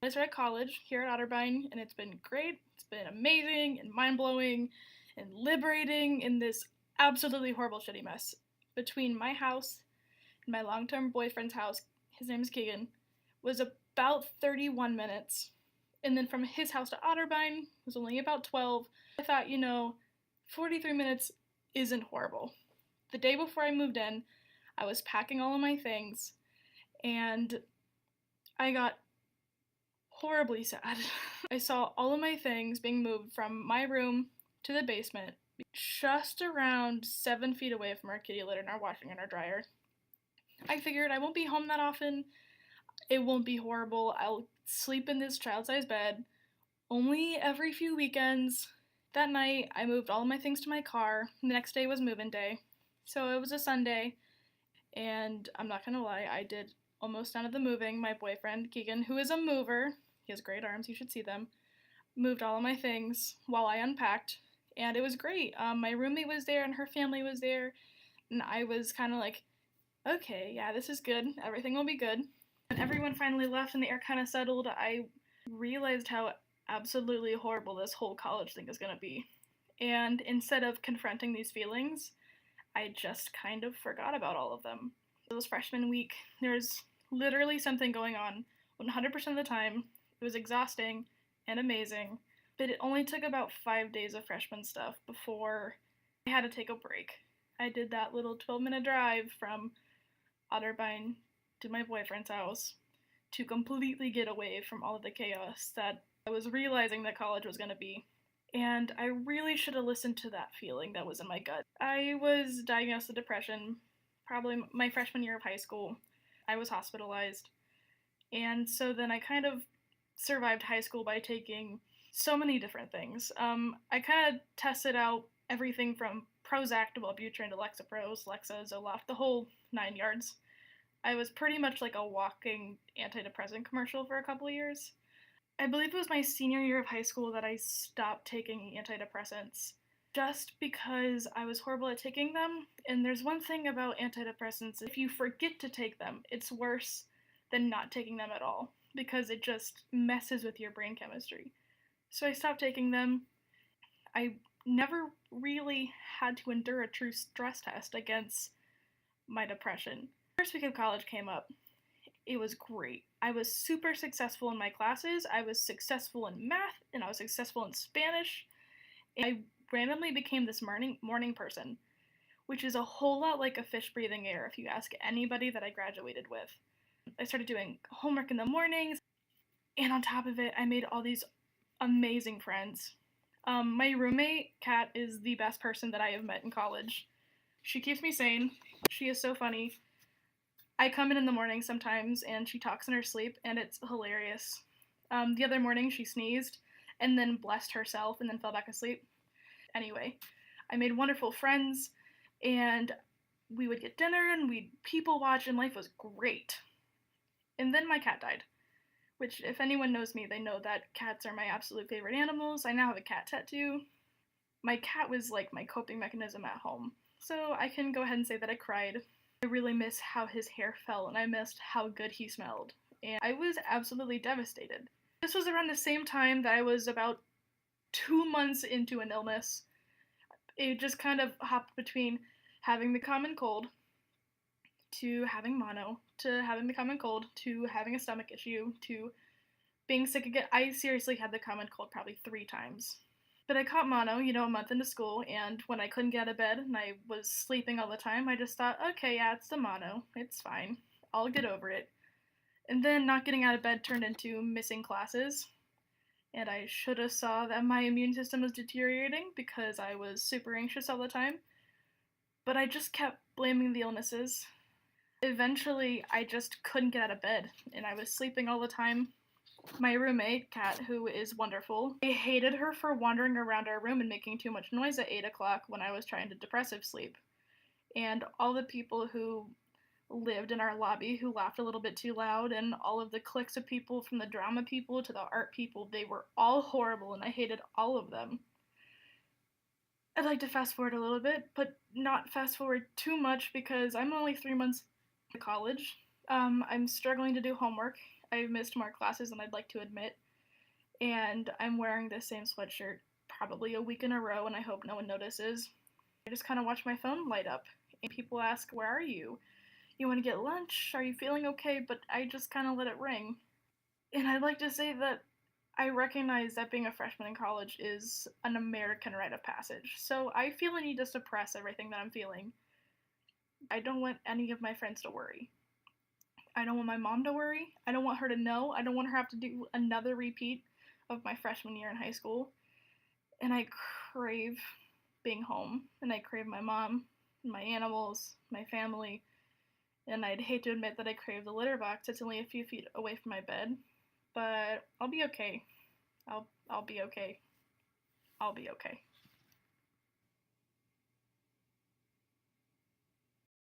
I started college here at Otterbein, and it's been great. It's been amazing and mind-blowing and liberating in this absolutely horrible shitty mess. Between my house and my long-term boyfriend's house, his name is Keegan, was about 31 minutes. And then from his house to Otterbein was only about 12. I thought, 43 minutes isn't horrible. The day before I moved in, I was packing all of my things, and I got horribly sad. I saw all of my things being moved from my room to the basement, just around 7 feet away from our kitty litter and our washing and our dryer. I figured I won't be home that often. It won't be horrible. I'll sleep in this child-sized bed only every few weekends. That night, I moved all of my things to my car. The next day was move-in day. So it was a Sunday, and I'm not gonna lie, I did almost none of the moving. My boyfriend, Keegan, who is a mover, he has great arms, you should see them, moved all of my things while I unpacked, and it was great. My roommate was there and her family was there, and I was kind of like, okay, yeah, this is good. Everything will be good. When everyone finally left and the air kind of settled, I realized how absolutely horrible this whole college thing is going to be. And instead of confronting these feelings, I just kind of forgot about all of them. It was freshman week. There's literally something going on 100% of the time. It was exhausting and amazing, but it only took about 5 days of freshman stuff before I had to take a break. I did that little 12-minute drive from Otterbein to my boyfriend's house to completely get away from all of the chaos that I was realizing that college was going to be. And I really should have listened to that feeling that was in my gut. I was diagnosed with depression probably my freshman year of high school. I was hospitalized. And so then I kind of survived high school by taking so many different things. I kind of tested out everything from Prozac to Wellbutrin to Lexapro, Lexa, Zoloft, the whole 9 yards. I was pretty much like a walking antidepressant commercial for a couple of years. I believe it was my senior year of high school that I stopped taking antidepressants just because I was horrible at taking them. And there's one thing about antidepressants, if you forget to take them, it's worse than not taking them at all because it just messes with your brain chemistry. So I stopped taking them. I never really had to endure a true stress test against my depression. First week of college came up. It was great. I was super successful in my classes. I was successful in math, and I was successful in Spanish. And I randomly became this morning person, which is a whole lot like a fish breathing air if you ask anybody that I graduated with. I started doing homework in the mornings, and on top of it, I made all these amazing friends. My roommate, Kat, is the best person that I have met in college. She keeps me sane. She is so funny. I come in the morning sometimes and she talks in her sleep, and it's hilarious. The other morning she sneezed and then blessed herself and then fell back asleep. Anyway, I made wonderful friends, and we would get dinner and we'd people watch, and life was great. And then my cat died, which, if anyone knows me, they know that cats are my absolute favorite animals. I now have a cat tattoo. My cat was like my coping mechanism at home, so I can go ahead and say that I cried. I really miss how his hair felt, and I missed how good he smelled. And I was absolutely devastated. This was around the same time that I was about 2 months into an illness. It just kind of hopped between having the common cold to having mono, to having the common cold, to having a stomach issue, to being sick again. I seriously had the common cold probably 3 times. But I caught mono, a month into school, and when I couldn't get out of bed and I was sleeping all the time, I just thought, okay, yeah, it's the mono. It's fine. I'll get over it. And then not getting out of bed turned into missing classes. And I should have saw that my immune system was deteriorating because I was super anxious all the time. But I just kept blaming the illnesses. Eventually, I just couldn't get out of bed, and I was sleeping all the time. My roommate, Kat, who is wonderful, I hated her for wandering around our room and making too much noise at 8 o'clock when I was trying to depressive sleep. And all the people who lived in our lobby who laughed a little bit too loud, and all of the cliques of people, from the drama people to the art people, they were all horrible, and I hated all of them. I'd like to fast forward a little bit, but not fast forward too much because I'm only 3 months to college. I'm struggling to do homework. I've missed more classes than I'd like to admit, and I'm wearing the same sweatshirt probably a week in a row, and I hope no one notices. I just kind of watch my phone light up, and people ask, "Where are you? You want to get lunch? Are you feeling okay?" But I just kind of let it ring. And I'd like to say that I recognize that being a freshman in college is an American rite of passage. So I feel a need to suppress everything that I'm feeling. I don't want any of my friends to worry. I don't want my mom to worry. I don't want her to know. I don't want her to have to do another repeat of my freshman year in high school. And I crave being home. And I crave my mom, my animals, my family. And I'd hate to admit that I crave the litter box. It's only a few feet away from my bed. But I'll be okay. I'll be okay. I'll be okay.